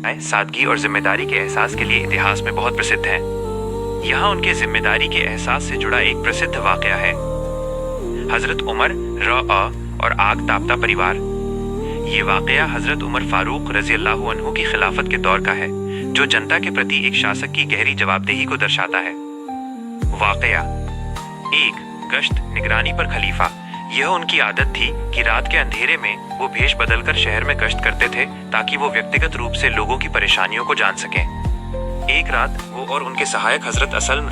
सादगी और जिम्मेदारी के एहसास के लिए इतिहास में बहुत प्रसिद्ध हैं। यहाँ उनके जिम्मेदारी के एहसास से जुड़ा एक प्रसिद्ध वाकया है। हजरत उमर और आग तापता परिवार। ये वाकया हजरत उमर फारूक रजी अल्लाह अन्हु की खिलाफत के दौर का है, जो जनता के प्रति एक शासक की गहरी जवाबदेही को दर्शाता है। वाकया 1, गश्त निगरानी पर खलीफा। यह उनकी आदत थी कि रात के अंधेरे में वो भेष बदलकर शहर में गश्त करते थे ताकि वो व्यक्तिगत रूप से लोगों की परेशानियों को जान सकें। एक रात वो और उनके सहायक हजरत असलम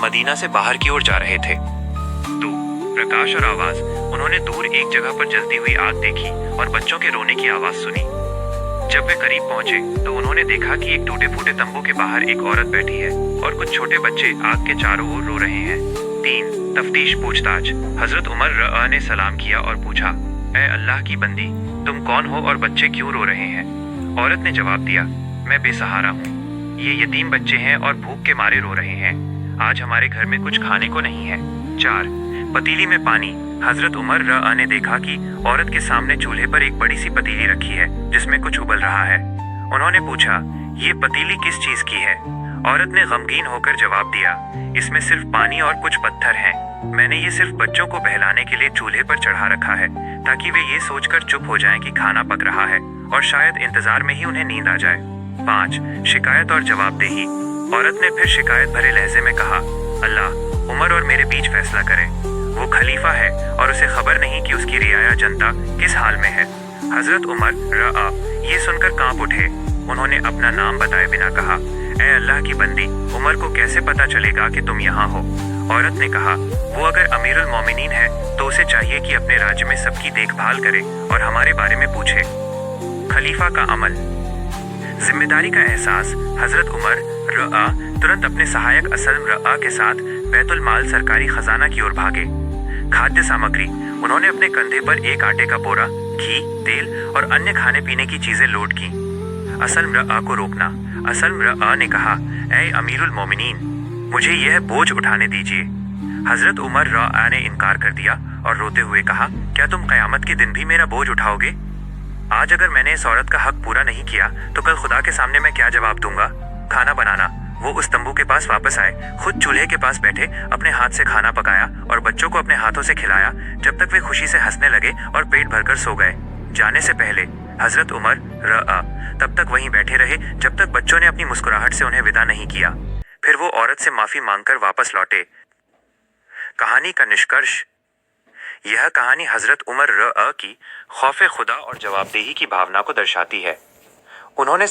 मदीना से बाहर की ओर जा रहे थे। तो प्रकाश और आवाज, उन्होंने दूर एक जगह पर जलती हुई आग देखी और बच्चों के रोने की आवाज सुनी। जब वे करीब पहुंचे तो उन्होंने देखा कि एक टूटे फूटे तंबू के बाहर एक औरत बैठी है और कुछ छोटे बच्चे आग के चारों ओर रो रहे हैं। 3, तफ्तीश पूछताछ। हजरत उमर ने सलाम किया और पूछा, ऐ अल्लाह की बंदी, तुम कौन हो और बच्चे क्यों रो रहे हैं? औरत ने जवाब दिया, मैं बेसहारा हूँ। ये यतीम बच्चे हैं और भूख के मारे रो रहे हैं। आज हमारे घर में कुछ खाने को नहीं है। 4, पतीली में पानी। हजरत उमर ने देखा कि औरत के सामने चूल्हे पर एक बड़ी सी पतीली रखी है जिसमें कुछ उबल रहा है। उन्होंने पूछा, ये पतीली किस चीज की है? औरत ने गमगीन होकर जवाब दिया, इसमें सिर्फ पानी और कुछ पत्थर हैं। मैंने ये सिर्फ बच्चों को बहलाने के लिए चूल्हे पर चढ़ा रखा है ताकि वे ये सोचकर चुप हो जाएं कि खाना पक रहा है और शायद इंतजार में ही उन्हें नींद आ जाए। 5, शिकायत और जवाबदेही। औरत ने फिर शिकायत भरे लहजे में कहा, अल्लाह उमर और मेरे बीच फैसला करे। वो खलीफा है और उसे खबर नहीं कि उसकी रियाया जनता किस हाल में है। हजरत उमर ये सुनकर कांप उठे। उन्होंने अपना नाम बताए बिना कहा, ऐ अल्लाह की बंदी, उमर को कैसे पता चलेगा कि तुम यहाँ हो? औरत ने कहा, वो अगर अमीरुल मोमिनीन है तो उसे चाहिए कि अपने राज्य में सबकी देखभाल करे और हमारे बारे में पूछे। खलीफा का अमल। जिम्मेदारी का एहसास। हजरत उमर तुरंत अपने सहायक असलम के साथ बैतुल माल सरकारी खजाना की ओर भागे। खाद्य सामग्री। उन्होंने अपने कंधे पर एक आटे का बोरा, घी, तेल और अन्य खाने पीने की चीजें लोड की। असलम को रोकना। असलम ने कहा, ऐ अमीरुल मोमिनीन, मुझे यह बोझ उठाने दीजिए। हजरत उमर ने इनकार कर दिया और रोते हुए कहा, क्या तुम कयामत के दिन भी मेरा बोझ उठाओगे? आज अगर मैंने इस औरत का हक पूरा नहीं किया तो कल खुदा के सामने मैं क्या जवाब दूंगा? खाना बनाना। वो उस तंबू के पास वापस आए, खुद चूल्हे के पास बैठे अपने हाथ से खाना पकाया और बच्चों को अपने हाथों से खिलाया जब तक वे खुशी से हंसने लगे और पेट भरकर सो गए। जाने से पहले हजरत उमर तब तक वहीं बैठे रहे जब तक बच्चों ने अपनी मुस्कुराहट से उन्हें विदा नहीं किया। फिर वो औरत से माफी मांगकर वापस लौटे। कहानी का निष्कर्ष। यह कहानी हजरत उमर की खौफ खुदा और जवाबदेही की भावना को दर्शाती है। उन्होंने